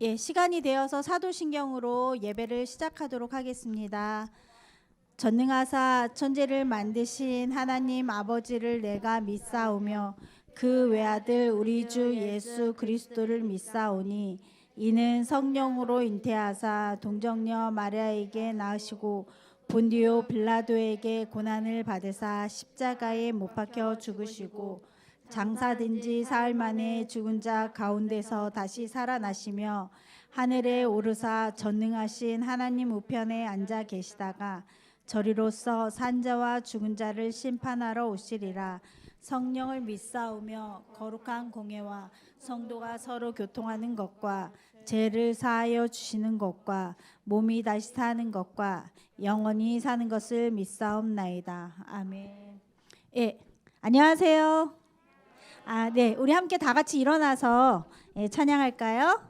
시간이 되어서 사도신경으로 예배를 시작하도록 하겠습니다. 전능하사 천지를 만드신 하나님 아버지를 내가 믿사오며 그 외아들 우리 주 예수 그리스도를 믿사오니 이는 성령으로 잉태하사 동정녀 마리아에게 낳으시고 본디오 빌라도에게 고난을 받으사 십자가에 못 박혀 죽으시고 장사된 지 사흘 만에 죽은 자 가운데서 다시 살아나시며 하늘에 오르사 전능하신 하나님 우편에 앉아 계시다가 저리로서 산자와 죽은 자를 심판하러 오시리라. 성령을 믿사오며 거룩한 공예와 성도가 서로 교통하는 것과 죄를 사하여 주시는 것과 몸이 다시 사는 것과 영원히 사는 것을 믿사옵나이다. 아멘. 안녕하세요. 네, 우리 함께 다 같이 일어나서 찬양할까요?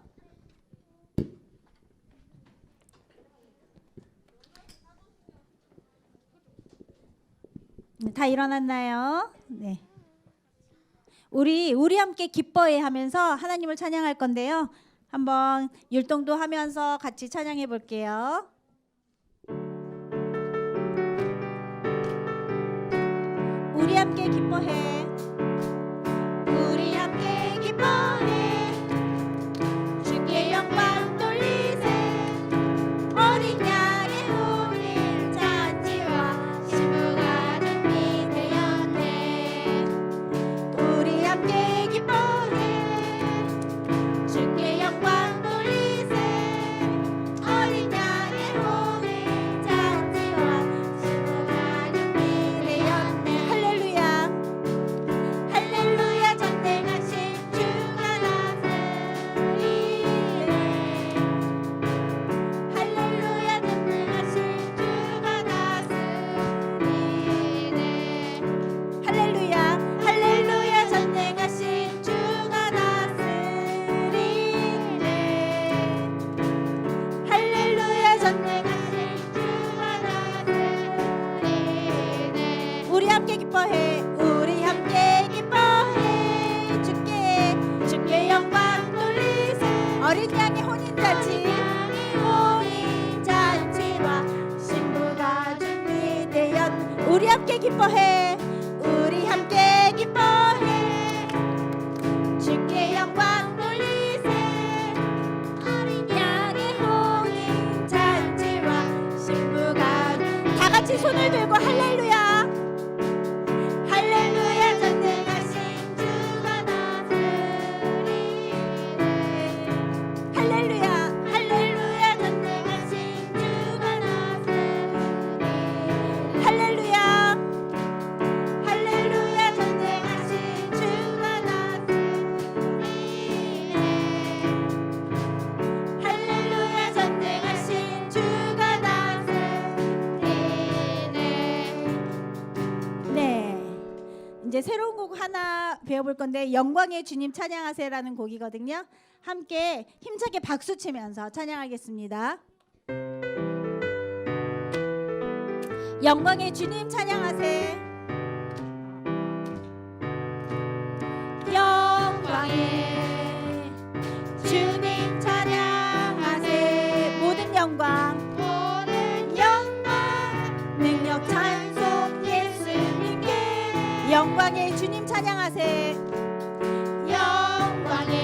다 일어났나요? 네. 우리 함께 기뻐해 하면서 하나님을 찬양할 건데요. 한번 율동도 하면서 같이 찬양해 볼게요. 우리 함께 기뻐해. 우리 함께 기뻐해. 주께 영광 돌리세. 어린 양의 혼인 잔치와 신부가 준비되었네. 우리 함께 기뻐해. 주께 영광 돌리세. 어린 양의 혼인 잔치와 신부가 준비되었네. 할렐루야. 할렐루야. 전능하신 주가 다스리네. 할렐루야. 전능하신 주가 다스리네. 할렐루야. 할렐루야. 전능하신 주가 다스리네. 할렐루야. 전능하신 주가 다스리네. 우리 함께 기뻐해. 우리 함께 기뻐해. 주께 영광 돌리세. 어린 양의 혼인잔치. 혼인잔치와 신부가 준비되었. 우리 함께 기뻐해. 우리 함께 기뻐해. 주께 영광 돌리세. 어린 양의 혼인잔치와 신부가. 다 같이 손을 들고 할렐루야. 할렐루야. 전능하신 주가 다스리네. 할렐루야. 할렐루야. 전능하신 주가 다스리네. 할렐루야. 할렐루야. 전능하신 주가 다스리네. 할렐루야. 전능하신 주가 다스리네. 네, 이제 새로운 곡 하나 배워볼 건데 영광의 주님 찬양하세요라는 곡이거든요. 함께 힘차게 박수 치면서 찬양하겠습니다. 영광의 주님 찬양하세. 영광의 주님 찬양하세. 모든 영광 능력 찬송 예수님께. 영광의 주님 찬양하세. 영광의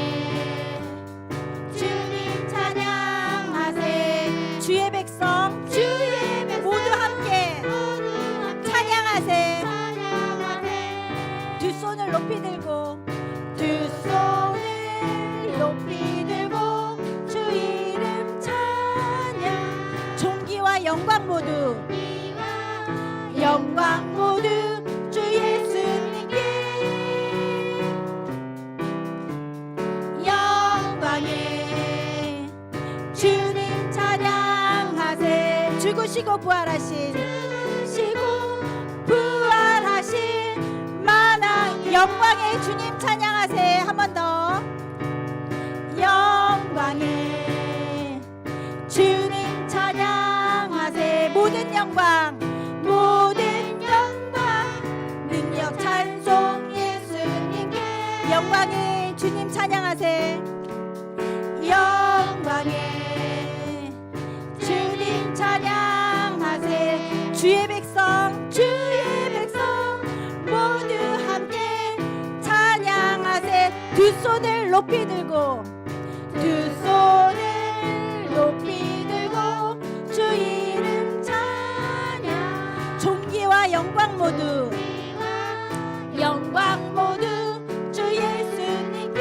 주님 찬양하세. 주의 백성 모두 함께 찬양하세. 두 손을 높이 들고 주 이름 찬양. 존귀와 영광 모두 주 예수님께. 영광의 주님 찬양하세. 죽으시고 부활하신 만왕 영광의 주님 찬양하세. 한 번 더. 영광의 주님 찬양하세. 모든 영광 능력 찬송 예수님께. 영광의 주님 찬양하세. 영광의 영광에 주님 찬양하세. 주의 백성 모두 함께 찬양하세. 두 손을 높이 들고 주 이름 찬양. 존귀와 영광 모두 주 예수님께.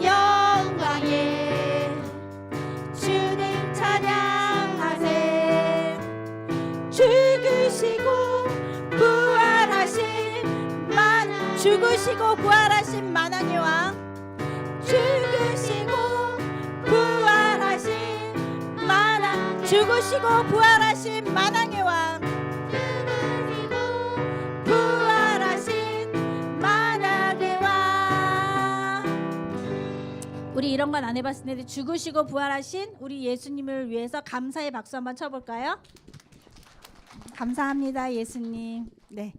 영광에 주님 찬양하세. 죽으시고 부활하신 만왕의 왕. 죽으시고 부활하신 만왕의 왕. 우리 이런 건 안 해봤는데 죽으시고 부활하신 우리 예수님을 위해서 감사의 박수 한번 쳐볼까요? 감사합니다, 예수님. 네,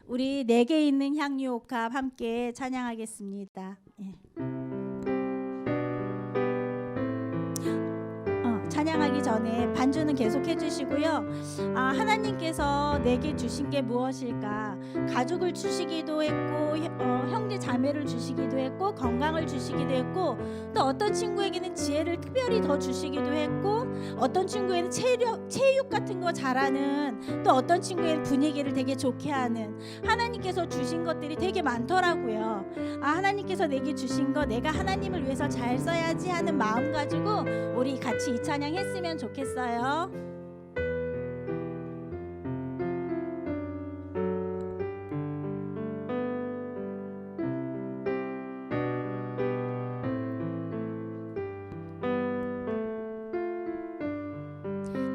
우리 내게 있는 향유옥합 함께 찬양하겠습니다. 예. 찬양하기 전에 반주는 계속 해주시고요. 하나님께서 내게 주신 게 무엇일까? 가족을 주시기도 했고, 형제 자매를 주시기도 했고, 건강을 주시기도 했고, 또 어떤 친구에게는 지혜를 특별히 더 주시기도 했고, 어떤 친구에는 체육 같은 거 잘하는, 또 어떤 친구에는 분위기를 되게 좋게 하는, 하나님께서 주신 것들이 되게 많더라고요. 하나님께서 내게 주신 거 내가 하나님을 위해서 잘 써야지 하는 마음 가지고 우리 같이 이 찬양 했으면 좋겠어요.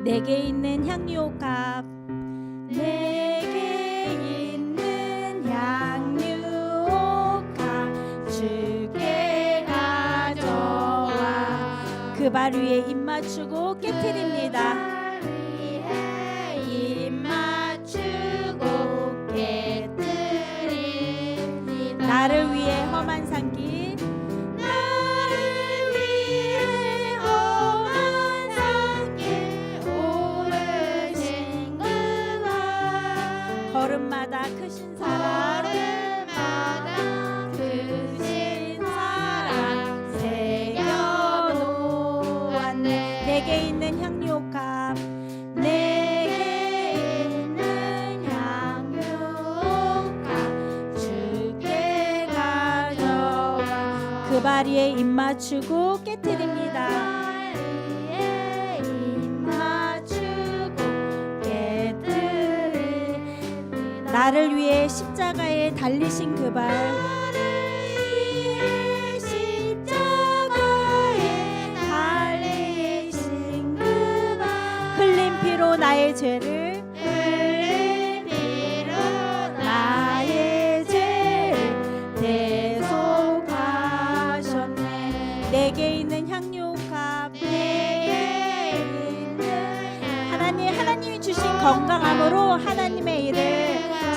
내게 있는 향유옥합, 내게 있는 향유옥합 주께 가져와. 그 발 위에 입 맞추고 깨트립니다. 나를 위해 험한 산길, 걸음마다 크신 사랑, 새겨놓았네. 내게 있는 향유옥합, 내게 있는 향유옥합 주께 가져와. 그 발 위에 입 맞추고 깨트립니다. 나를 위해 십자가에 달리신 그 발, 흘린 피로 나의 죄를 대속하셨네. 내게 있는 향유옥합, 하나님이 주신 건강함으로 하나님의 일을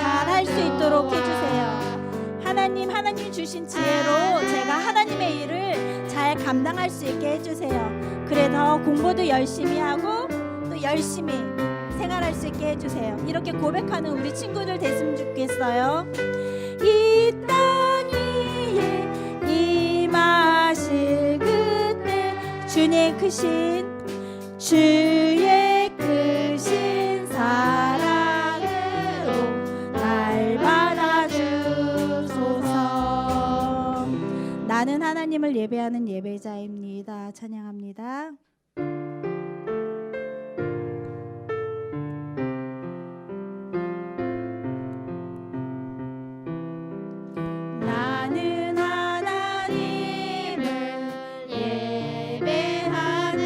할 수 있도록 해주세요. 하나님 주신 지혜로 제가 하나님의 일을 잘 감당할 수 있게 해주세요. 그래서 공부도 열심히 하고 또 열심히 생활할 수 있게 해주세요. 이렇게 고백하는 우리 친구들 됐으면 좋겠어요. 이 땅 위에 임하실 그때 주의 크신 사랑으로 받아주소서. 나는 하나님을 예배하는 예배자입니다. 찬양합니다. 나는 하나님을 예배하는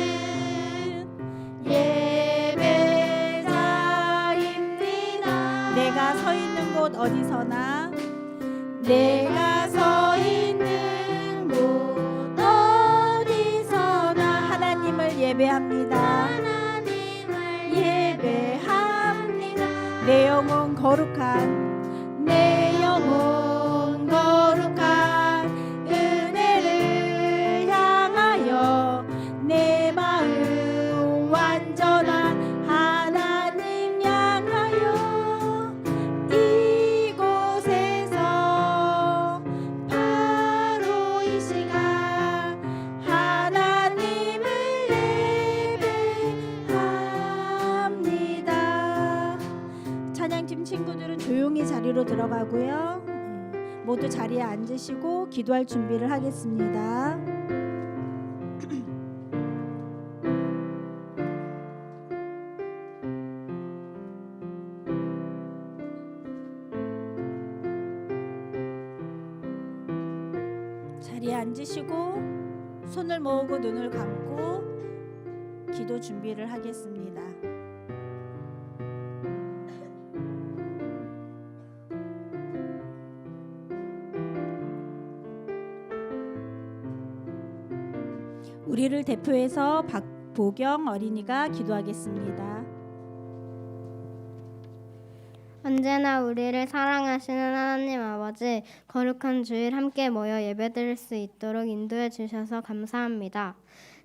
예배자입니다. 내가 서 있는 곳 어디서나, 내가 서 있는 곳 어디서나 하나님을 예배합니다. 예배합니다. 내 영혼 거룩한, 내 영혼 거룩한 은혜를 들어가고요. 모두 자리에 앉으시고 기도할 준비를 하겠습니다. 자리에 앉으시고 손을 모으고 눈을 감고 기도 준비를 하겠습니다. 우리를 대표해서 박보경 어린이가 기도하겠습니다. 언제나 우리를 사랑하시는 하나님 아버지, 거룩한 주일 함께 모여 예배드릴 수 있도록 인도해 주셔서 감사합니다.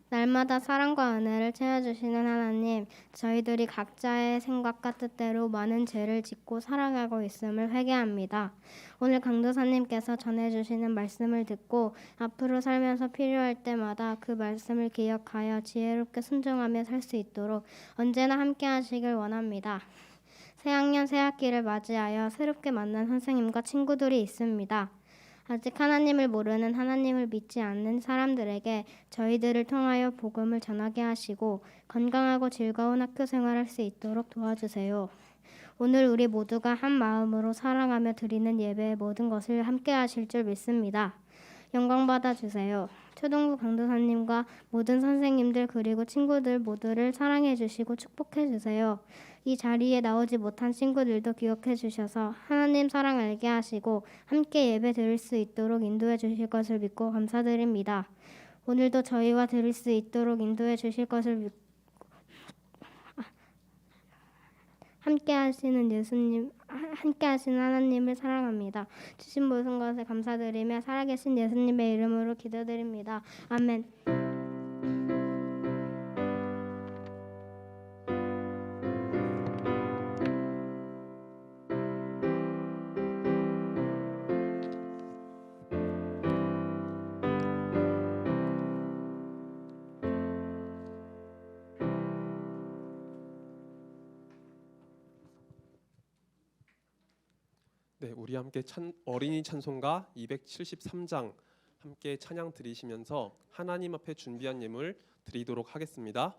날마다 사랑과 은혜를 채워주시는 하나님, 저희들이 각자의 생각과 뜻대로 많은 죄를 짓고 살아가고 있음을 회개합니다. 오늘 강도사님께서 전해주시는 말씀을 듣고 앞으로 살면서 필요할 때마다 그 말씀을 기억하여 지혜롭게 순종하며 살 수 있도록 언제나 함께 하시길 원합니다. 새학년 새학기를 맞이하여 새롭게 만난 선생님과 친구들이 있습니다. 아직 하나님을 모르는, 하나님을 믿지 않는 사람들에게 저희들을 통하여 복음을 전하게 하시고 건강하고 즐거운 학교 생활할 수 있도록 도와주세요. 오늘 우리 모두가 한 마음으로 사랑하며 드리는 예배의 모든 것을 함께 하실 줄 믿습니다. 영광 받아주세요. 초등부 강도사님과 모든 선생님들 그리고 친구들 모두를 사랑해 주시고 축복해 주세요. 이 자리에 나오지 못한 친구들도 기억해 주셔서 하나님 사랑 알게 하시고 함께 예배 드릴 수 있도록 인도해 주실 것을 믿고 감사드립니다. 오늘도 저희와 드릴 수 있도록 인도해 주실 것을 믿고 함께 하시는 예수님, 함께 하시는 하나님을 사랑합니다. 주신 모든 것에 감사드리며 살아계신 예수님의 이름으로 기도드립니다. 아멘. 네, 우리 함께 어린이 찬송가 273장 함께 찬양 드리시면서 하나님 앞에 준비한 예물 드리도록 하겠습니다.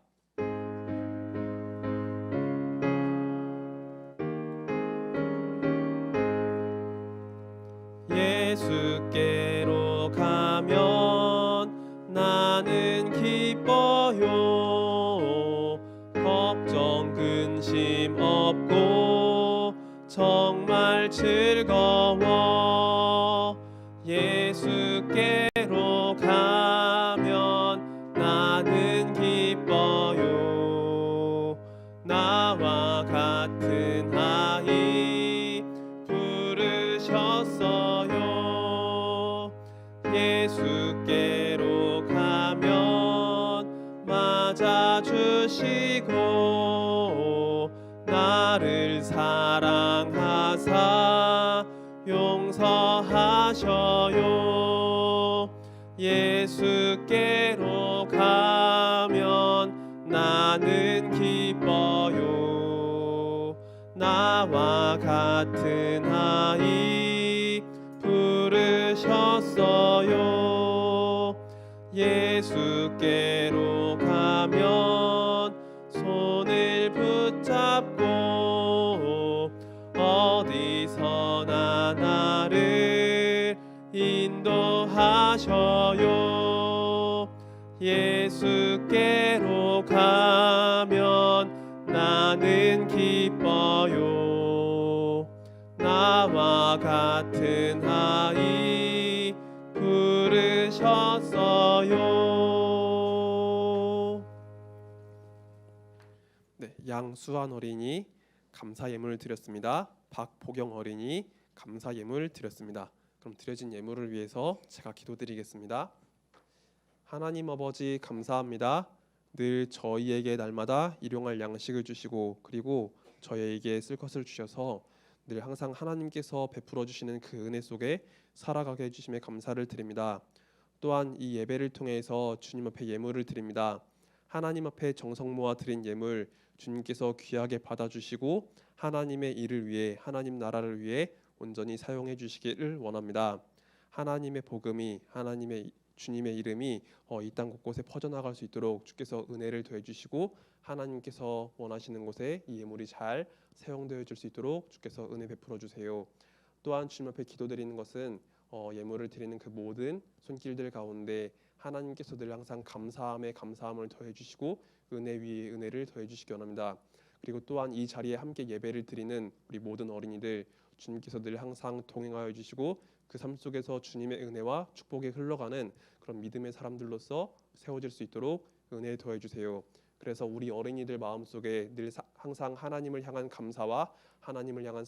예수께로 가면 나는 기뻐요. 걱정 근심 없고 정말 즐거워. 예수께로 가면 나는 기뻐요. 나와 같은 아이 부르셨어요. 예수께로 가면 맞아주시고 나를 사랑하사 용서하셔요. 예수께로 가면 나는 기뻐요. 나와 같은 아이 부르셨어요. 예수께로 가면 손을 붙잡고 어디서나 나를 인도하셔요. 예수께로 가면 나는 기뻐요. 나와 같은 아이 부르셨어요. 네, 양수환 어린이 감사 예물을 드렸습니다. 박보경 어린이 감사 예물 드렸습니다. 그럼 드려진 예물을 위해서 제가 기도드리겠습니다. 하나님 아버지 감사합니다. 늘 저희에게 날마다 일용할 양식을 주시고 그리고 저희에게 쓸 것을 주셔서 늘 항상 하나님께서 베풀어 주시는 그 은혜 속에 살아가게 해주심에 감사를 드립니다. 또한 이 예배를 통해서 주님 앞에 예물을 드립니다. 하나님 앞에 정성 모아 드린 예물 주님께서 귀하게 받아주시고 하나님의 일을 위해 하나님 나라를 위해 온전히 사용해 주시기를 원합니다. 하나님의 복음이 하나님의 주님의 이름이 이 땅 곳곳에 퍼져나갈 수 있도록 주께서 은혜를 더해 주시고 하나님께서 원하시는 곳에 이 예물이 잘 사용되어 줄 수 있도록 주께서 은혜 베풀어 주세요. 또한 주님 앞에 기도드리는 것은 예물을 드리는 그 모든 손길들 가운데 하나님께서 늘 항상 감사함에 감사함을 더해 주시고 은혜 위에 은혜를 더해 주시기 원합니다. 그리고 또한 이 자리에 함께 예배를 드리는 우리 모든 어린이들 주님께서 늘 항상 동행하여 주시고 그 삶 속에서 주님의 은혜와 축복이 흘러가는 그런 믿음의 사람들로서 세워질 수 있도록 은혜 더해 주세요. 그래서 우리 어린이들 마음속에 늘 항상 하나님을 향한 감사와 하나님을 향한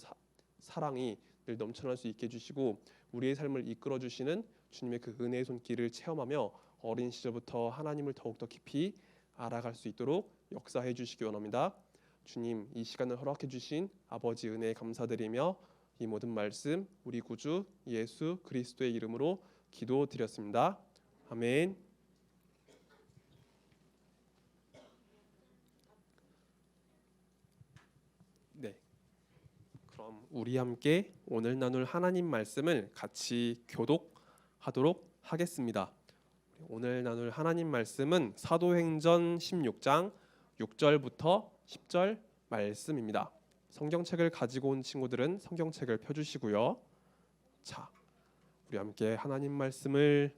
사랑이 늘 넘쳐날 수 있게 해주시고 우리의 삶을 이끌어 주시는 주님의 그 은혜의 손길을 체험하며 어린 시절부터 하나님을 더욱더 깊이 알아갈 수 있도록 역사해 주시기 원합니다. 주님, 이 시간을 허락해 주신 아버지 은혜에 감사드리며 이 모든 말씀 우리 구주 예수 그리스도의 이름으로 기도드렸습니다. 아멘. 네. 그럼 우리 함께 오늘 나눌 하나님 말씀을 같이 교독하도록 하겠습니다. 오늘 나눌 하나님 말씀은 사도행전 16장 6절부터 10절 말씀입니다. 성경책을 가지고 온 친구들은 성경책을 펴주시고요. 자, 우리 함께 하나님 말씀을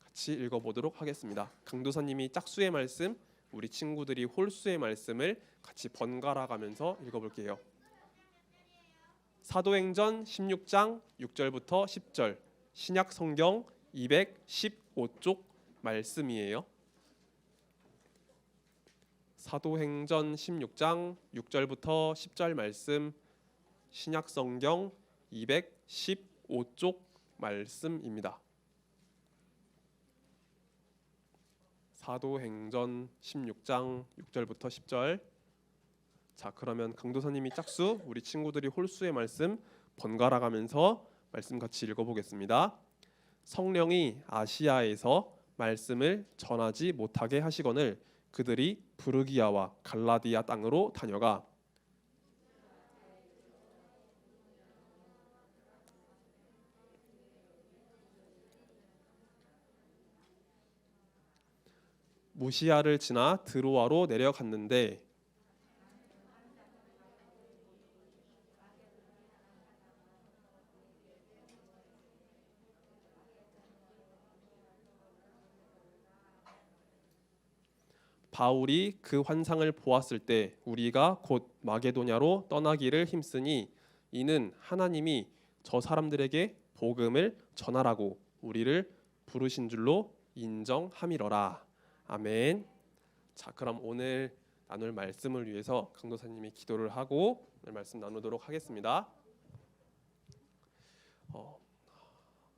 같이 읽어보도록 하겠습니다. 강도사님이 짝수의 말씀, 우리 친구들이 홀수의 말씀을 같이 번갈아 가면서 읽어볼게요. 사도행전 16장 6절부터 10절 신약 성경 215쪽 말씀이에요. 사도행전 16장 6절부터 10절 말씀 신약 성경 215쪽 말씀입니다. 사도행전 16장 6절부터 10절. 자, 그러면 강도사님이 짝수, 우리 친구들이 홀수의 말씀 번갈아 가면서 말씀 같이 읽어보겠습니다. 성령이 아시아에서 말씀을 전하지 못하게 하시거늘 그들이 부르기아와 갈라디아 땅으로 다녀가 무시아를 지나 드로아로 내려갔는데 바울이 그 환상을 보았을 때 우리가 곧 마게도냐로 떠나기를 힘쓰니 이는 하나님이 저 사람들에게 복음을 전하라고 우리를 부르신 줄로 인정함이러라. 아멘. 자, 그럼 오늘 나눌 말씀을 위해서 강도사님이 기도를 하고 오늘 말씀 나누도록 하겠습니다.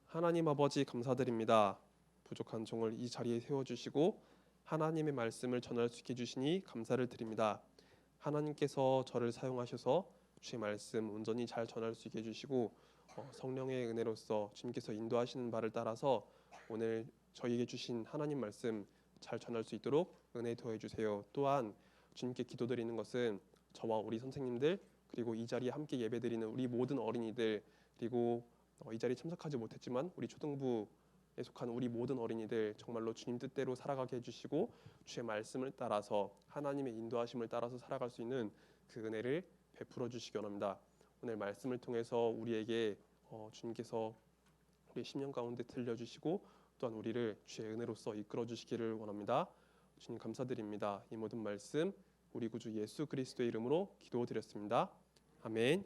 하나님 아버지 감사드립니다. 부족한 종을 이 자리에 세워주시고 하나님의 말씀을 전할 수 있게 해주시니 감사를 드립니다. 하나님께서 저를 사용하셔서 주의 말씀 온전히 잘 전할 수 있게 해주시고 성령의 은혜로서 주님께서 인도하시는 바를 따라서 오늘 저희에게 주신 하나님 말씀 잘 전할 수 있도록 은혜 더해 주세요. 또한 주님께 기도드리는 것은 저와 우리 선생님들 그리고 이 자리에 함께 예배드리는 우리 모든 어린이들 그리고 이 자리에 참석하지 못했지만 우리 초등부에 속한 우리 모든 어린이들 정말로 주님 뜻대로 살아가게 해주시고 주의 말씀을 따라서 하나님의 인도하심을 따라서 살아갈 수 있는 그 은혜를 베풀어 주시기 원합니다. 오늘 말씀을 통해서 우리에게 주님께서 우리 심령 가운데 들려주시고 또한 우리를 주의 은혜로서 이끌어 주시기를 원합니다. 주님 감사드립니다. 이 모든 말씀 우리 구주 예수 그리스도의 이름으로 기도드렸습니다. 아멘.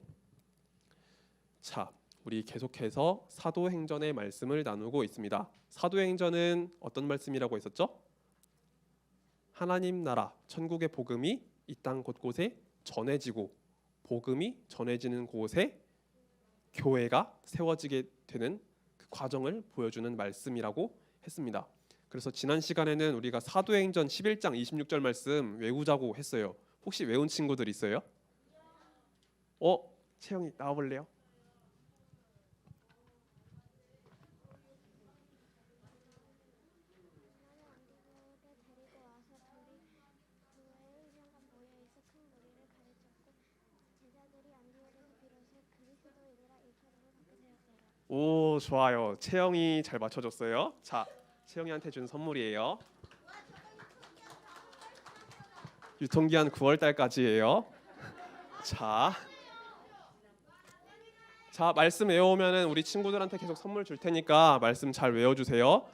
자, 우리 계속해서 사도행전의 말씀을 나누고 있습니다. 사도행전은 어떤 말씀이라고 했었죠? 하나님 나라 천국의 복음이 이 땅 곳곳에 전해지고 복음이 전해지는 곳에 교회가 세워지게 되는 그 과정을 보여주는 말씀이라고 했습니다. 그래서 지난 시간에는 우리가 사도행전 11장 26절 말씀 외우자고 했어요. 혹시 외운 친구들 있어요? 채영이 나와볼래요? 제자들이 안디옥에서 비로소 그리스도인이라 오, 좋아요. 채영이 잘 맞춰줬어요. 자, 채영이한테 준 선물이에요. 유통기한 9월 달까지예요. 자, 말씀 외워오면은 우리 친구들한테 계속 선물 줄 테니까 말씀 잘 외워주세요.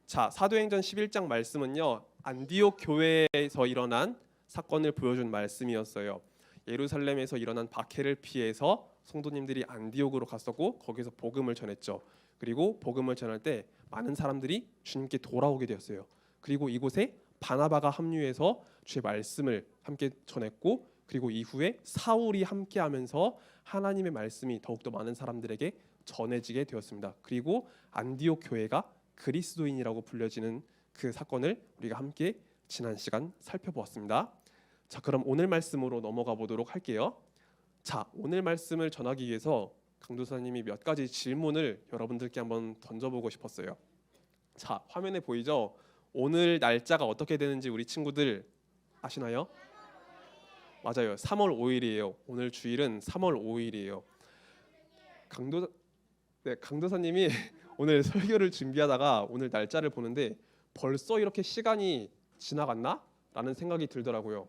자, 사도행전 11장 말씀은요, 안디옥 교회에서 일어난 사건을 보여준 말씀이었어요. 예루살렘에서 일어난 박해를 피해서 성도님들이 안디옥으로 갔었고 거기서 복음을 전했죠. 그리고 복음을 전할 때 많은 사람들이 주님께 돌아오게 되었어요. 그리고 이곳에 바나바가 합류해서 주의 말씀을 함께 전했고, 그리고 이후에 사울이 함께하면서 하나님의 말씀이 더욱더 많은 사람들에게 전해지게 되었습니다. 그리고 안디옥 교회가 그리스도인이라고 불려지는 그 사건을 우리가 함께 지난 시간 살펴보았습니다. 자, 그럼 오늘 말씀으로 넘어가 보도록 할게요. 자, 오늘 말씀을 전하기 위해서 강도사님이 몇 가지 질문을 여러분들께 한번 던져보고 싶었어요. 자, 화면에 보이죠? 오늘 날짜가 어떻게 되는지 우리 친구들 아시나요? 맞아요. 3월 5일이에요. 오늘 주일은 3월 5일이에요. 강도사님이 오늘 설교를 준비하다가 오늘 날짜를 보는데 벌써 이렇게 시간이 지나갔나? 라는 생각이 들더라고요.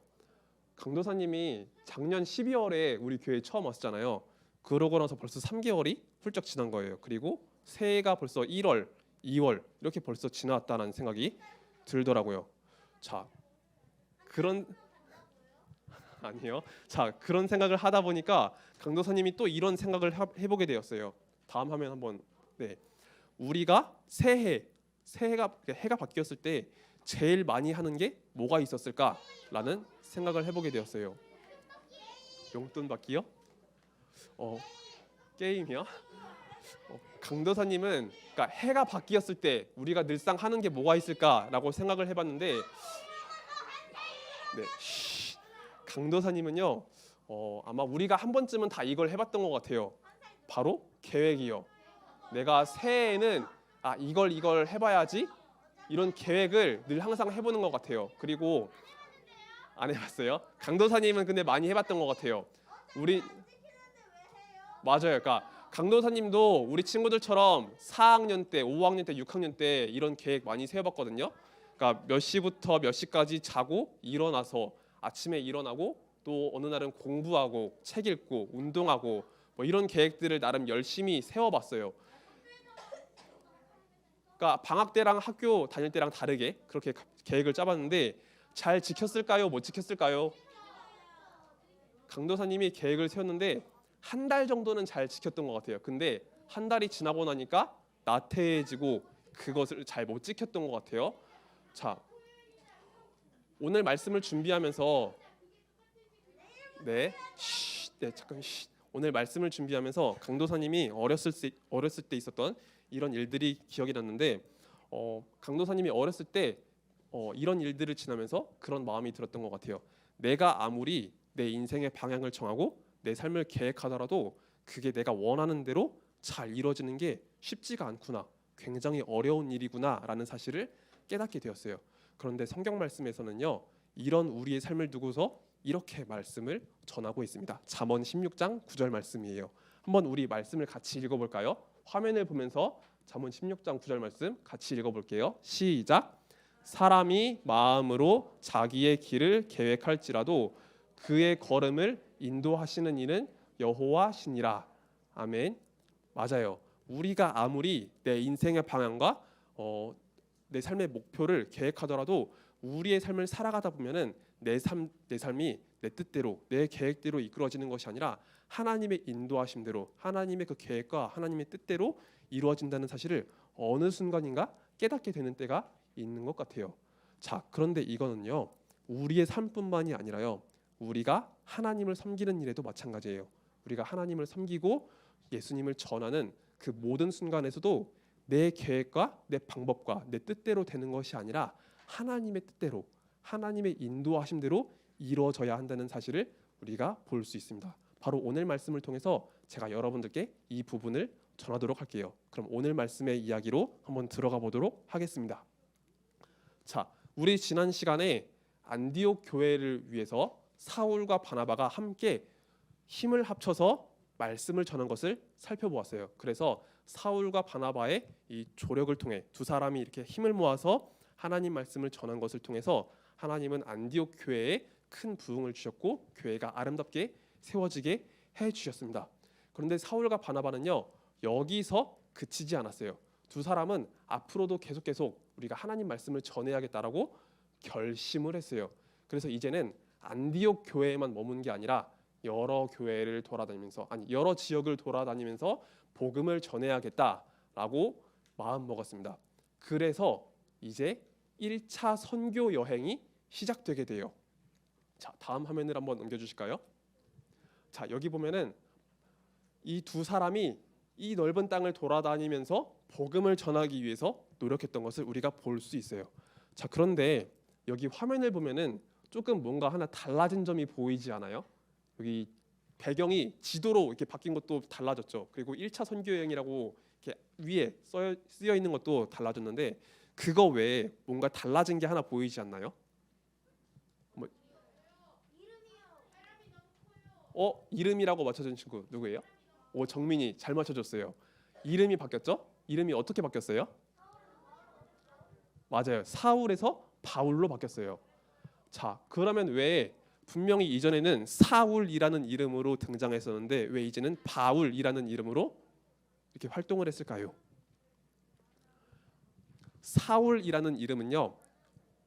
강도사님이 작년 12월에 우리 교회에 처음 왔었잖아요. 그러고 나서 벌써 3개월이 훌쩍 지난 거예요. 그리고 새해가 벌써 1월, 2월 이렇게 벌써 지나왔다는 생각이 들더라고요. 자, 아니요. 자, 그런 생각을 하다 보니까 강도사님이 또 이런 생각을 해보게 되었어요. 다음 화면 한번. 네, 우리가 새해가 해가 바뀌었을 때 제일 많이 하는 게 뭐가 있었을까라는 생각을 해보게 되었어요. 용돈 받기요? 게임이요? 강도사님은 그러니까 해가 바뀌었을 때 우리가 늘상 하는 게 뭐가 있을까라고 생각을 해봤는데, 네, 강도사님은요, 아마 우리가 한 번쯤은 다 이걸 해봤던 것 같아요. 바로 계획이요. 내가 새해에는 이걸 해봐야지, 이런 계획을 늘 항상 해보는 것 같아요. 그리고 안 해봤어요? 강도사님은 근데 많이 해봤던 것 같아요. 맞아요. 그러니까 강도사님도 우리 친구들처럼 4학년 때, 5학년 때, 6학년 때 이런 계획 많이 세워봤거든요. 그러니까 몇 시부터 몇 시까지 자고 일어나서 아침에 일어나고 또 어느 날은 공부하고 책 읽고 운동하고 뭐 이런 계획들을 나름 열심히 세워봤어요. 그러니까 방학 때랑 학교 다닐 때랑 다르게 그렇게 계획을 짜봤는데 잘 지켰을까요? 못 지켰을까요? 강도사님이 계획을 세웠는데 한 달 정도는 잘 지켰던 것 같아요. 근데 한 달이 지나고 나니까 나태해지고 그것을 잘 못 지켰던 것 같아요. 자, 오늘 말씀을 준비하면서 오늘 말씀을 준비하면서 강도사님이 어렸을 때 있었던 이런 일들이 기억이 났는데, 강도사님이 어렸을 때 이런 일들을 지나면서 그런 마음이 들었던 것 같아요. 내가 아무리 내 인생의 방향을 정하고 내 삶을 계획하더라도 그게 내가 원하는 대로 잘 이루어지는 게 쉽지가 않구나, 굉장히 어려운 일이구나라는 사실을 깨닫게 되었어요. 그런데 성경 말씀에서는요, 이런 우리의 삶을 두고서 이렇게 말씀을 전하고 있습니다. 잠언 16장 9절 말씀이에요. 한번 우리 말씀을 같이 읽어볼까요? 화면을 보면서 잠언 16장 9절 말씀 같이 읽어볼게요. 시작. 사람이 마음으로 자기의 길을 계획할지라도 그의 걸음을 인도하시는 이는 여호와시니라. 아멘. 맞아요. 우리가 아무리 내 인생의 방향과 내 삶의 목표를 계획하더라도 우리의 삶을 살아가다 보면은 내 삶이 내 뜻대로 내 계획대로 이끌어지는 것이 아니라 하나님의 인도하심대로, 하나님의 그 계획과 하나님의 뜻대로 이루어진다는 사실을 어느 순간인가 깨닫게 되는 때가 있는 것 같아요. 자, 그런데 이거는요, 우리의 삶뿐만이 아니라요, 우리가 하나님을 섬기는 일에도 마찬가지예요. 우리가 하나님을 섬기고 예수님을 전하는 그 모든 순간에서도 내 계획과 내 방법과 내 뜻대로 되는 것이 아니라 하나님의 뜻대로, 하나님의 인도하심대로 이루어져야 한다는 사실을 우리가 볼 수 있습니다. 바로 오늘 말씀을 통해서 제가 여러분들께 이 부분을 전하도록 할게요. 그럼 오늘 말씀의 이야기로 한번 들어가 보도록 하겠습니다. 자, 우리 지난 시간에 안디옥 교회를 위해서 사울과 바나바가 함께 힘을 합쳐서 말씀을 전한 것을 살펴보았어요. 그래서 사울과 바나바의 이 조력을 통해 두 사람이 이렇게 힘을 모아서 하나님 말씀을 전한 것을 통해서 하나님은 안디옥 교회에 큰 부흥을 주셨고 교회가 아름답게 세워지게 해 주셨습니다. 그런데 사울과 바나바는요, 여기서 그치지 않았어요. 두 사람은 앞으로도 계속 우리가 하나님 말씀을 전해야겠다라고 결심을 했어요. 그래서 이제는 안디옥 교회에만 머문 게 아니라 여러 교회를 돌아다니면서, 여러 지역을 돌아다니면서 복음을 전해야겠다라고 마음 먹었습니다. 그래서 이제 1차 선교 여행이 시작되게 돼요. 자, 다음 화면을 한번 넘겨 주실까요? 자, 여기 보면은 이 두 사람이 이 넓은 땅을 돌아다니면서 복음을 전하기 위해서 노력했던 것을 우리가 볼 수 있어요. 자, 그런데 여기 화면을 보면은 조금 뭔가 하나 달라진 점이 보이지 않아요? 여기 배경이 지도로 이렇게 바뀐 것도 달라졌죠. 그리고 1차 선교 여행이라고 이렇게 위에 쓰여 있는 것도 달라졌는데 그거 외에 뭔가 달라진 게 하나 보이지 않나요? 이름이라고 맞춰준 친구 누구예요? 정민이 잘 맞춰줬어요. 이름이 바뀌었죠? 이름이 어떻게 바뀌었어요? 맞아요. 사울에서 바울로 바뀌었어요. 자, 그러면 왜 분명히 이전에는 사울이라는 이름으로 등장했었는데 왜 이제는 바울이라는 이름으로 이렇게 활동을 했을까요? 사울이라는 이름은요,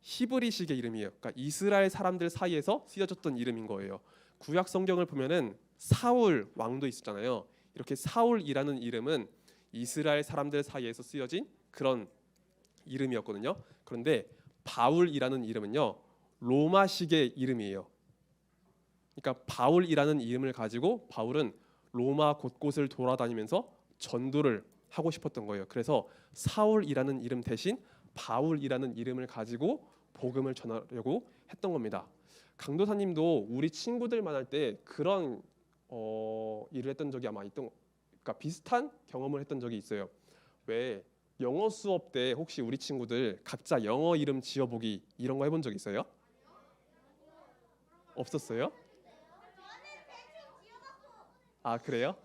히브리식의 이름이에요. 그러니까 이스라엘 사람들 사이에서 쓰여졌던 이름인 거예요. 구약 성경을 보면은 사울 왕도 있었잖아요. 이렇게 사울이라는 이름은 이스라엘 사람들 사이에서 쓰여진 그런 이름이었거든요. 그런데 바울이라는 이름은요, 로마식의 이름이에요. 그러니까 바울이라는 이름을 가지고 바울은 로마 곳곳을 돌아다니면서 전도를 하고 싶었던 거예요. 그래서 사울이라는 이름 대신 바울이라는 이름을 가지고 복음을 전하려고 했던 겁니다. 강도사님도 우리 친구들 만날 때 그런 일을 했던 적이 아마 그러니까 비슷한 경험을 했던 적이 있어요. 왜 영어 수업 때 혹시 우리 친구들 각자 영어 이름 지어보기 이런 거 해본 적 있어요? 없었어요? 아, 그래요?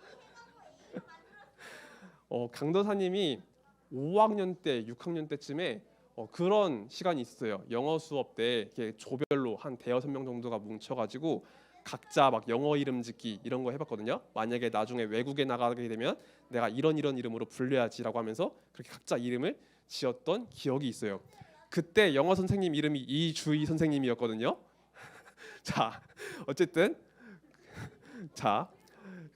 강도사님이 5학년 때, 6학년 때쯤에 그런 시간이 있었어요. 영어 수업 때 이렇게 조별로 한 대여섯 명 정도가 뭉쳐가지고 각자 막 영어 이름 짓기 이런 거 해봤거든요. 만약에 나중에 외국에 나가게 되면 내가 이런 이름으로 불려야지라고 하면서 그렇게 각자 이름을 지었던 기억이 있어요. 그때 영어 선생님 이름이 이주희 선생님이었거든요. 자, 어쨌든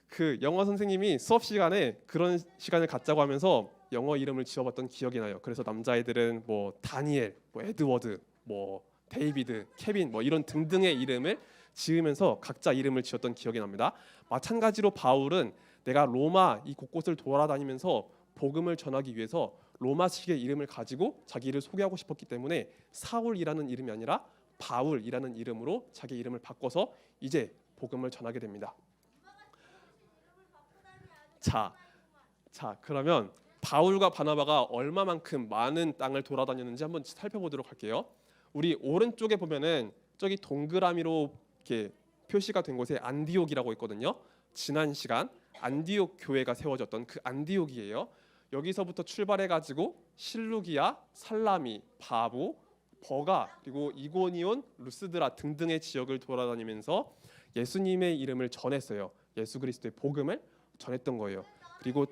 그 영어 선생님이 수업 시간에 그런 시간을 갖자고 하면서 영어 이름을 지어봤던 기억이 나요. 그래서 남자애들은 뭐 다니엘, 뭐 에드워드, 뭐 데이비드, 케빈 뭐 이런 등등의 이름을 지으면서 각자 이름을 지었던 기억이 납니다. 마찬가지로 바울은 내가 로마 이 곳곳을 돌아다니면서 복음을 전하기 위해서 로마식의 이름을 가지고 자기를 소개하고 싶었기 때문에 사울이라는 이름이 아니라 바울이라는 이름으로 자기 이름을 바꿔서 이제 복음을 전하게 됩니다. 자, 그러면 바울과 바나바가 얼마만큼 많은 땅을 돌아다녔는지 한번 살펴보도록 할게요. 우리 오른쪽에 보면은 저기 동그라미로 이렇게 표시가 된 곳에 안디옥이라고 있거든요. 지난 시간 안디옥 교회가 세워졌던 그 안디옥이에요. 여기서부터 출발해가지고 실루기아, 살라미, 바보, 버가, 그리고 이고니온, 루스드라 등등의 지역을 돌아다니면서 예수님의 이름을 전했어요. 예수 그리스도의 복음을 전했던 거예요. 그리고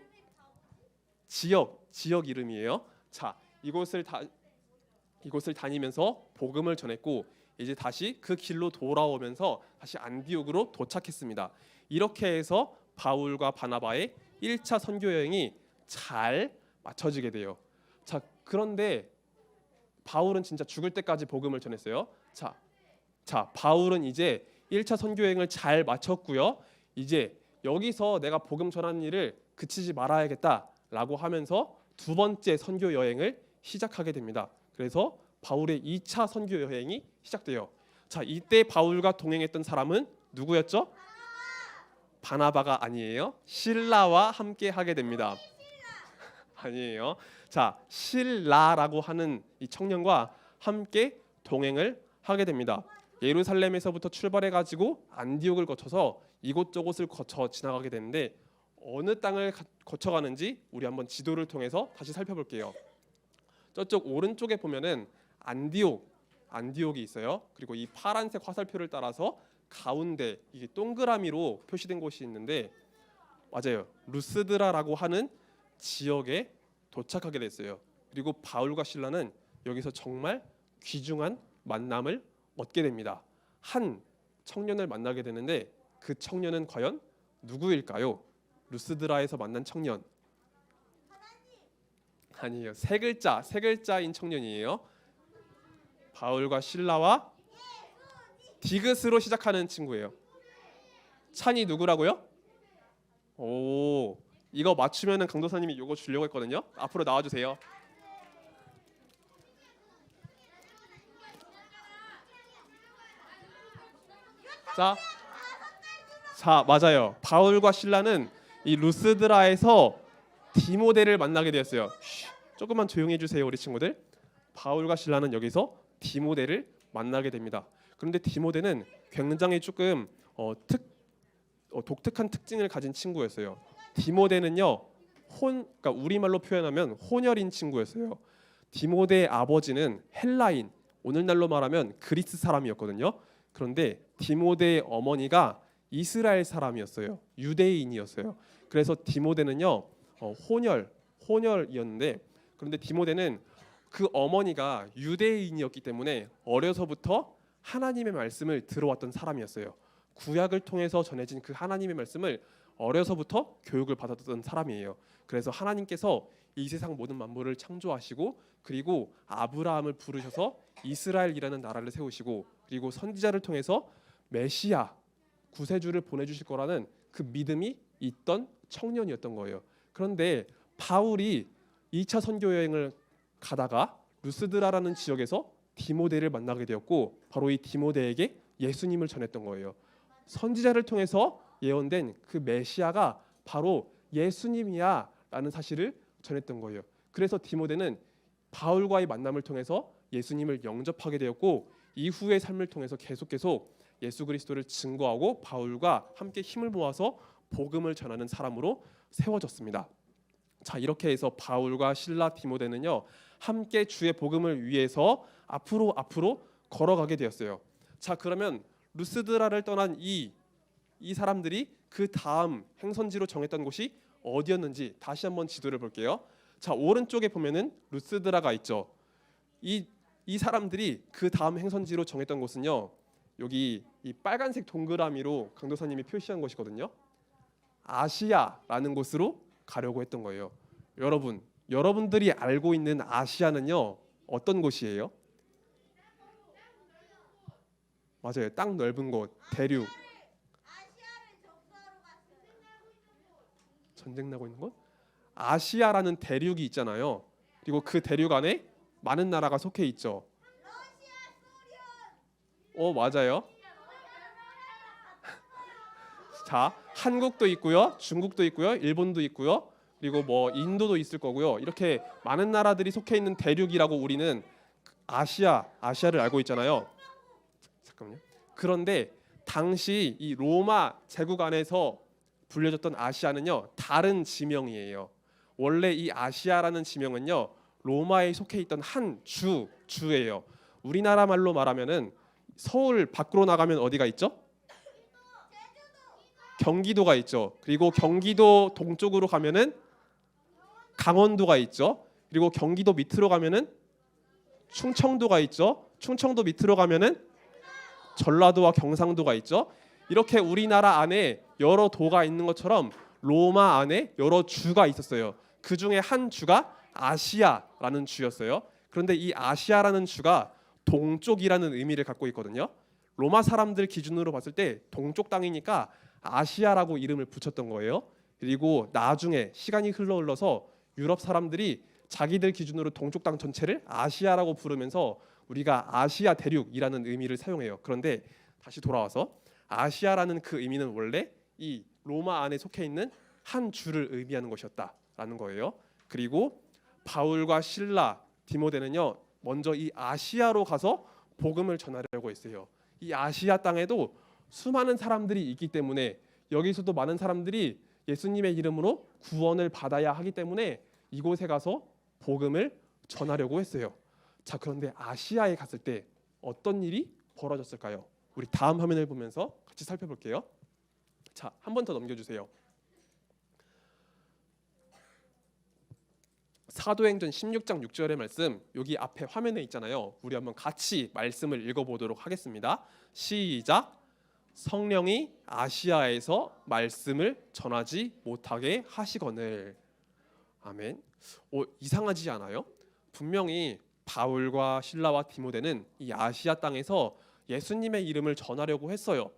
지역 이름이에요. 자, 이곳을 다니면서 복음을 전했고 이제 다시 그 길로 돌아오면서 다시 안디옥으로 도착했습니다. 이렇게 해서 바울과 바나바의 1차 선교 여행이 잘 맞춰지게 돼요. 자, 그런데 바울은 진짜 죽을 때까지 복음을 전했어요. 자, 바울은 이제 1차 선교 여행을 잘 마쳤고요. 이제 여기서 내가 복음 전하는 일을 그치지 말아야겠다라고 하면서 두 번째 선교 여행을 시작하게 됩니다. 그래서 바울의 2차 선교 여행이 시작돼요. 자, 이때 바울과 동행했던 사람은 누구였죠? 바나바가 아니에요. 실라와 함께 하게 됩니다. 아니에요. 자, 실라라고 하는 이 청년과 함께 동행을 하게 됩니다. 예루살렘에서부터 출발해가지고 안디옥을 거쳐서 이곳저곳을 거쳐 지나가게 되는데 어느 땅을 거쳐가는지 우리 한번 지도를 통해서 다시 살펴볼게요. 저쪽 오른쪽에 보면은 안디옥이 있어요. 그리고 이 파란색 화살표를 따라서 가운데 이게 동그라미로 표시된 곳이 있는데 맞아요. 루스드라라고 하는 지역에 도착하게 됐어요. 그리고 바울과 실라는 여기서 정말 귀중한 만남을 얻게 됩니다. 한 청년을 만나게 되는데 그 청년은 과연 누구일까요? 루스드라에서 만난 청년. 아니에요. 세 글자인 청년이에요. 바울과 실라와 디귿으로 시작하는 친구예요. 찬이 누구라고요? 오, 이거 맞추면은 강도사님이 이거 주려고 했거든요. 앞으로 나와주세요. 자, 맞아요. 바울과 실라는 이 루스드라에서 디모데를 만나게 되었어요. 조금만 조용히 해주세요, 우리 친구들. 바울과 실라는 여기서 디모데를 만나게 됩니다. 그런데 디모데는 굉장히 조금 독특한 특징을 가진 친구였어요. 디모데는요, 그러니까 우리말로 표현하면 혼혈인 친구였어요. 디모데의 아버지는 헬라인, 오늘날로 말하면 그리스 사람이었거든요. 그런데 디모데의 어머니가 이스라엘 사람이었어요. 유대인이었어요. 그래서 디모데는요, 혼혈이었는데, 그런데 디모데는 그 어머니가 유대인이었기 때문에 어려서부터 하나님의 말씀을 들어왔던 사람이었어요. 구약을 통해서 전해진 그 하나님의 말씀을 어려서부터 교육을 받았던 사람이에요. 그래서 하나님께서 이 세상 모든 만물을 창조하시고 그리고 아브라함을 부르셔서 이스라엘이라는 나라를 세우시고 그리고 선지자를 통해서 메시아 구세주를 보내주실 거라는 그 믿음이 있던 청년이었던 거예요. 그런데 바울이 2차 선교 여행을 가다가 루스드라라는 지역에서 디모데를 만나게 되었고 바로 이 디모데에게 예수님을 전했던 거예요. 선지자를 통해서 예언된 그 메시아가 바로 예수님이야 라는 사실을 전했던 거예요. 그래서 디모데는 바울과의 만남을 통해서 예수님을 영접하게 되었고 이후의 삶을 통해서 계속 예수 그리스도를 증거하고 바울과 함께 힘을 모아서 복음을 전하는 사람으로 세워졌습니다. 자, 이렇게 해서 바울과 실라 디모데는요 함께 주의 복음을 위해서 앞으로 걸어가게 되었어요. 자, 그러면 루스드라를 떠난 이 사람들이 그 다음 행선지로 정했던 곳이 어디였는지 다시 한번 지도를 볼게요. 자, 오른쪽에 보면은 루스드라가 있죠. 이 사람들이 그 다음 행선지로 정했던 곳은요. 여기 이 빨간색 동그라미로 강도사님이 표시한 곳이거든요. 아시아라는 곳으로 가려고 했던 거예요. 여러분들이 알고 있는 아시아는요. 어떤 곳이에요? 맞아요. 땅 넓은 곳, 대륙. 전쟁 나고 있는 곳? 아시아라는 대륙이 있잖아요. 그리고 그 대륙 안에 많은 나라가 속해 있죠. 맞아요. 자, 한국도 있고요, 중국도 있고요, 일본도 있고요, 그리고 뭐 인도도 있을 거고요. 이렇게 많은 나라들이 속해 있는 대륙이라고 우리는 아시아를 알고 있잖아요. 잠깐만요. 그런데 당시 이 로마 제국 안에서 불려졌던 아시아는요 다른 지명이에요. 원래 이 아시아라는 지명은요 로마에 속해 있던 한 주예요. 우리나라 말로 말하면은 서울 밖으로 나가면 어디가 있죠? 경기도가 있죠. 그리고 경기도 동쪽으로 가면은 강원도가 있죠. 그리고 경기도 밑으로 가면은 충청도가 있죠. 충청도 밑으로 가면은 전라도와 경상도가 있죠. 이렇게 우리나라 안에 여러 도가 있는 것처럼 로마 안에 여러 주가 있었어요. 그 중에 한 주가 아시아라는 주였어요. 그런데 이 아시아라는 주가 동쪽이라는 의미를 갖고 있거든요. 로마 사람들 기준으로 봤을 때 동쪽 땅이니까 아시아라고 이름을 붙였던 거예요. 그리고 나중에 시간이 흘러서 유럽 사람들이 자기들 기준으로 동쪽 땅 전체를 아시아라고 부르면서 우리가 아시아 대륙이라는 의미를 사용해요. 그런데 다시 돌아와서 아시아라는 그 의미는 원래 이 로마 안에 속해 있는 한 주를 의미하는 것이었다라는 거예요. 그리고 바울과 실라, 디모데는요 먼저 이 아시아로 가서 복음을 전하려고 했어요. 이 아시아 땅에도 수많은 사람들이 있기 때문에 여기서도 많은 사람들이 예수님의 이름으로 구원을 받아야 하기 때문에 이곳에 가서 복음을 전하려고 했어요. 자, 그런데 아시아에 갔을 때 어떤 일이 벌어졌을까요? 우리 다음 화면을 보면서 같이 살펴볼게요. 자, 한 번 더 넘겨주세요. 사도행전 16장 6절의 말씀 여기 앞에 화면에 있잖아요. 우리 한번 같이 말씀을 읽어보도록 하겠습니다. 시작. 성령이 아시아에서 말씀을 전하지 못하게 하시거늘. 아멘. 이상하지 않아요? 분명히 바울과 실라와 디모데는 이 아시아 땅에서 예수님의 이름을 전하려고 했어요.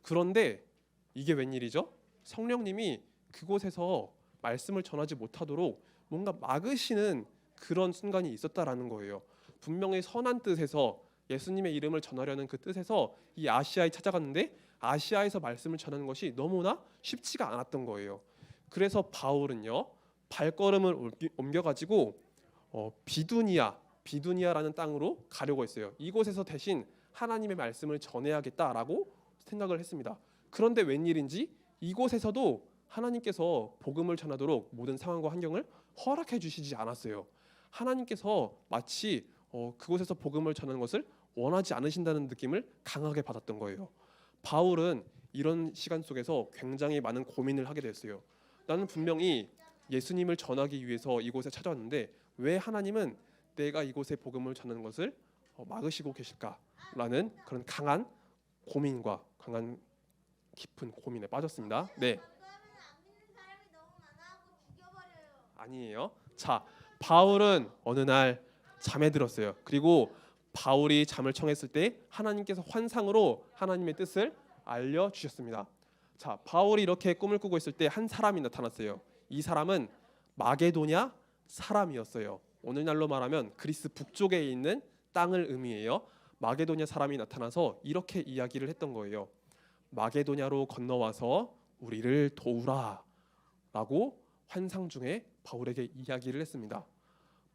그런데 이게 웬일이죠? 성령님이 그곳에서 말씀을 전하지 못하도록 뭔가 막으시는 그런 순간이 있었다라는 거예요. 분명히 선한 뜻에서 예수님의 이름을 전하려는 그 뜻에서 이 아시아에 찾아갔는데 아시아에서 말씀을 전하는 것이 너무나 쉽지가 않았던 거예요. 그래서 바울은요 발걸음을 옮겨가지고 비두니아라는 땅으로 가려고 했어요. 이곳에서 대신 하나님의 말씀을 전해야겠다라고 생각을 했습니다. 그런데 웬일인지 이곳에서도 하나님께서 복음을 전하도록 모든 상황과 환경을 허락해 주시지 않았어요. 하나님께서 마치 그곳에서 복음을 전하는 것을 원하지 않으신다는 느낌을 강하게 받았던 거예요. 바울은 이런 시간 속에서 굉장히 많은 고민을 하게 됐어요. 나는 분명히 예수님을 전하기 위해서 이곳에 찾아왔는데 왜 하나님은 내가 이곳에 복음을 전하는 것을 막으시고 계실까라는 그런 강한 고민과 강한 깊은 고민에 빠졌습니다. 네. 아니에요. 자, 바울은 어느 날 잠에 들었어요. 그리고 바울이 잠을 청했을 때 하나님께서 환상으로 하나님의 뜻을 알려주셨습니다. 자, 바울이 이렇게 꿈을 꾸고 있을 때 한 사람이 나타났어요. 이 사람은 마게도냐 사람이었어요. 오늘날로 말하면 그리스 북쪽에 있는 땅을 의미해요. 마게도냐 사람이 나타나서 이렇게 이야기를 했던 거예요. 마게도냐로 건너와서 우리를 도우라 라고 환상 중에 바울에게 이야기를 했습니다.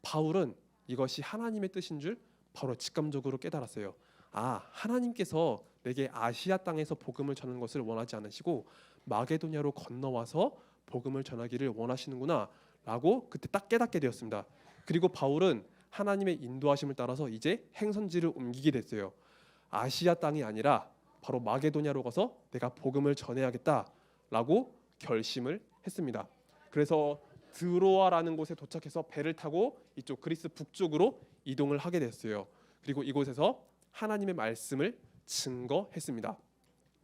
바울은 이것이 하나님의 뜻인 줄 바로 직감적으로 깨달았어요. 하나님께서 내게 아시아 땅에서 복음을 전하는 것을 원하지 않으시고 마게도냐로 건너와서 복음을 전하기를 원하시는구나 라고 그때 딱 깨닫게 되었습니다. 그리고 바울은 하나님의 인도하심을 따라서 이제 행선지를 옮기게 됐어요. 아시아 땅이 아니라 바로 마게도냐로 가서 내가 복음을 전해야겠다라고 결심을 했습니다. 그래서 드로아라는 곳에 도착해서 배를 타고 이쪽 그리스 북쪽으로 이동을 하게 됐어요. 그리고 이곳에서 하나님의 말씀을 증거했습니다.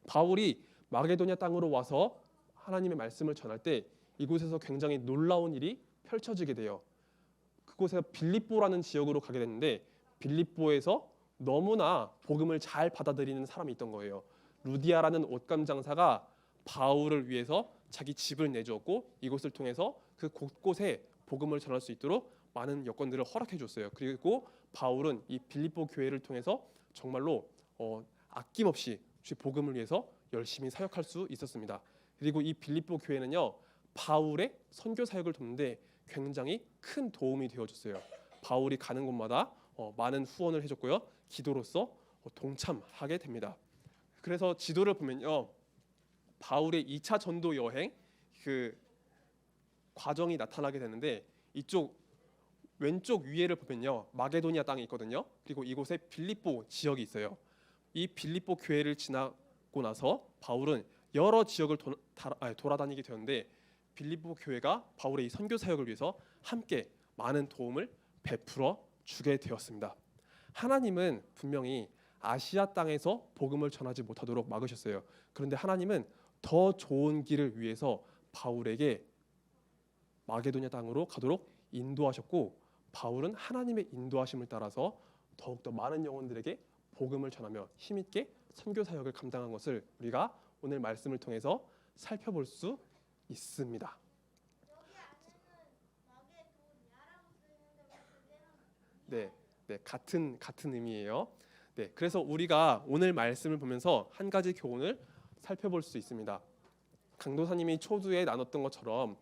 바울이 마게도냐 땅으로 와서 하나님의 말씀을 전할 때 이곳에서 굉장히 놀라운 일이 펼쳐지게 돼요. 그곳에 빌립보라는 지역으로 가게 됐는데 빌립보에서 너무나 복음을 잘 받아들이는 사람이 있던 거예요. 루디아라는 옷감 장사가 바울을 위해서 자기 집을 내주었고 이곳을 통해서 그 곳곳에 복음을 전할 수 있도록 많은 여건들을 허락해 줬어요. 그리고 바울은 이 빌립보 교회를 통해서 정말로 아낌없이 복음을 위해서 열심히 사역할 수 있었습니다. 그리고 이 빌립보 교회는요 바울의 선교 사역을 돕는데 굉장히 큰 도움이 되어줬어요. 바울이 가는 곳마다 많은 후원을 해줬고요. 기도로서 동참하게 됩니다. 그래서 지도를 보면요. 바울의 2차 전도 여행 그 과정이 나타나게 되는데 이쪽 왼쪽 위에를 보면요. 마게도니아 땅이 있거든요. 그리고 이곳에 빌립보 지역이 있어요. 이 빌립보 교회를 지나고 나서 바울은 여러 지역을 돌아다니게 되었는데 빌립보 교회가 바울의 이 선교 사역을 위해서 함께 많은 도움을 베풀어 주게 되었습니다. 하나님은 분명히 아시아 땅에서 복음을 전하지 못하도록 막으셨어요. 그런데 하나님은 더 좋은 길을 위해서 바울에게 마게도냐 땅으로 가도록 인도하셨고 바울은 하나님의 인도하심을 따라서 더욱더 많은 영혼들에게 복음을 전하며 힘있게 선교 사역을 감당한 것을 우리가 오늘 말씀을 통해서 살펴볼 수 있습니다. 네, 같은 의미예요. 네, 그래서 우리가 오늘 말씀을 보면서 한 가지 교훈을 살펴볼 수 있습니다. 강도사님이 초두에 나눴던 것처럼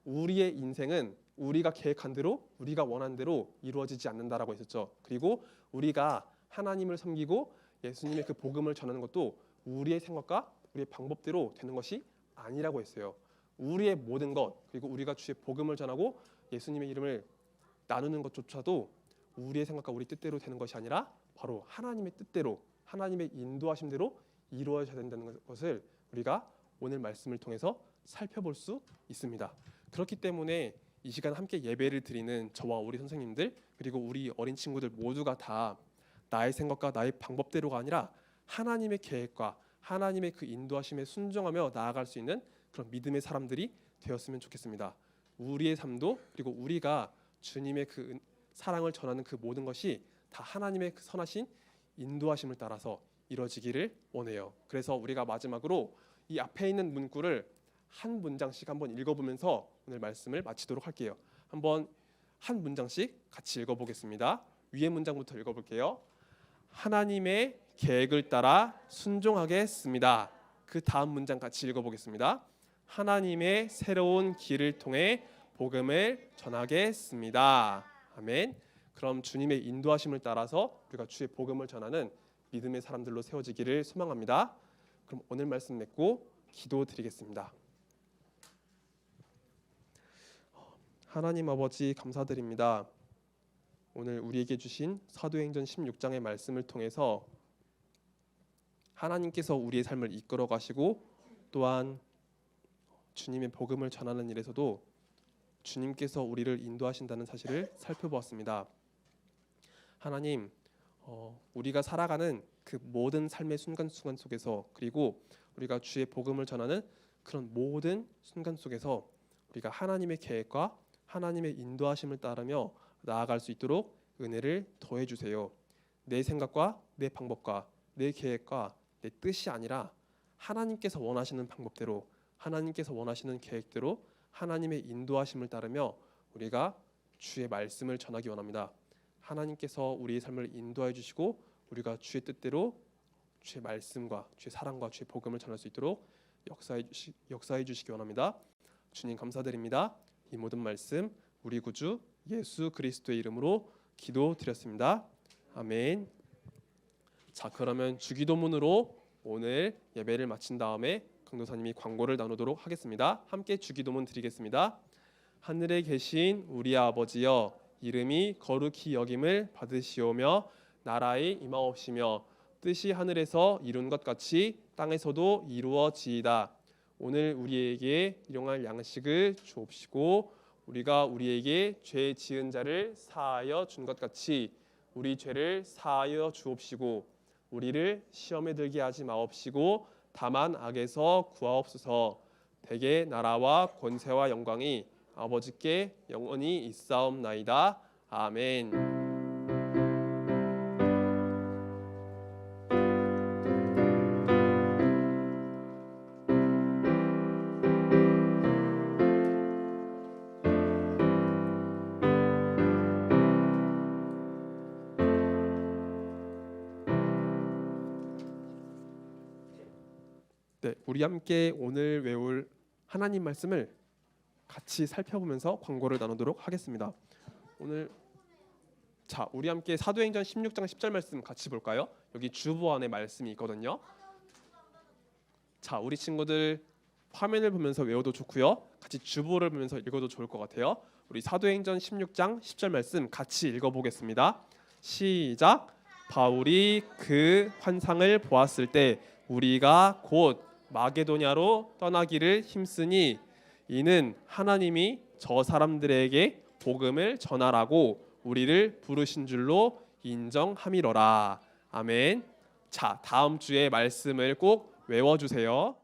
우리의 인생은 우리가 계획한 대로 우리가 원한 대로 이루어지지 않는다라고 했었죠. 그리고 우리가 하나님을 섬기고 예수님의 그 복음을 전하는 것도 우리의 생각과 우리의 방법대로 되는 것이 아니라고 했어요. 우리의 모든 것, 그리고 우리가 주의 복음을 전하고 예수님의 이름을 나누는 것조차도 우리의 생각과 우리 뜻대로 되는 것이 아니라 바로 하나님의 뜻대로, 하나님의 인도하심대로 이루어져야 된다는 것을 우리가 오늘 말씀을 통해서 살펴볼 수 있습니다. 그렇기 때문에 이 시간 함께 예배를 드리는 저와 우리 선생님들, 그리고 우리 어린 친구들 모두가 다 나의 생각과 나의 방법대로가 아니라 하나님의 계획과 하나님의 그 인도하심에 순종하며 나아갈 수 있는 그런 믿음의 사람들이 되었으면 좋겠습니다. 우리의 삶도, 그리고 우리가 주님의 그 사랑을 전하는 그 모든 것이 다 하나님의 그 선하신 인도하심을 따라서 이루어지기를 원해요. 그래서 우리가 마지막으로 이 앞에 있는 문구를 한 문장씩 한번 읽어보면서 오늘 말씀을 마치도록 할게요. 한번 한 문장씩 같이 읽어보겠습니다. 위에 문장부터 읽어볼게요. 하나님의 계획을 따라 순종하겠습니다. 그 다음 문장 같이 읽어보겠습니다. 하나님의 새로운 길을 통해 복음을 전하겠습니다. 아멘. 그럼 주님의 인도하심을 따라서 우리가 주의 복음을 전하는 믿음의 사람들로 세워지기를 소망합니다. 그럼 오늘 말씀 맺고 기도드리겠습니다. 하나님 아버지 감사드립니다. 오늘 우리에게 주신 사도행전 16장의 말씀을 통해서 하나님께서 우리의 삶을 이끌어 가시고 또한 주님의 복음을 전하는 일에서도 주님께서 우리를 인도하신다는 사실을 살펴보았습니다. 하나님, 우리가 살아가는 그 모든 삶의 순간순간 속에서, 그리고 우리가 주의 복음을 전하는 그런 모든 순간 속에서 우리가 하나님의 계획과 하나님의 인도하심을 따르며 나아갈 수 있도록 은혜를 더해 주세요. 내 생각과 내 방법과 내 계획과 내 뜻이 아니라 하나님께서 원하시는 방법대로, 하나님께서 원하시는 계획대로 하나님의 인도하심을 따르며 우리가 주의 말씀을 전하기 원합니다. 하나님께서 우리의 삶을 인도해 주시고 우리가 주의 뜻대로 주의 말씀과 주의 사랑과 주의 복음을 전할 수 있도록 역사해 주시기 원합니다. 주님 감사드립니다. 이 모든 말씀 우리 구주 예수 그리스도의 이름으로 기도드렸습니다. 아멘. 자, 그러면 주기도문으로 오늘 예배를 마친 다음에 강도사님이 광고를 나누도록 하겠습니다. 함께 주기도문 드리겠습니다. 하늘에 계신 우리 아버지여, 이름이 거룩히 여김을 받으시오며 나라의 임하옵시며 뜻이 하늘에서 이룬 것 같이 땅에서도 이루어지이다. 오늘 우리에게 일용할 양식을 주옵시고 우리가 우리에게 죄 지은 자를 사하여 준 것 같이 우리 죄를 사하여 주옵시고 우리를 시험에 들게 하지 마옵시고 다만 악에서 구하옵소서. 대개 나라와 권세와 영광이 아버지께 영원히 있사옵나이다. 아멘. 네, 우리 함께 오늘 외울 하나님 말씀을 같이 살펴보면서 광고를 나누도록 하겠습니다. 우리 함께 사도행전 16장 10절 말씀 같이 볼까요? 여기 주보 안에 말씀이 있거든요. 자, 우리 친구들 화면을 보면서 외워도 좋고요. 같이 주보를 보면서 읽어도 좋을 것 같아요. 우리 사도행전 16장 10절 말씀 같이 읽어보겠습니다. 시작. 바울이 그 환상을 보았을 때 우리가 곧 마게도냐로 떠나기를 힘쓰니 이는 하나님이 저 사람들에게 복음을 전하라고 우리를 부르신 줄로 인정함이로라. 아멘. 자, 다음 주의 말씀을 꼭 외워주세요.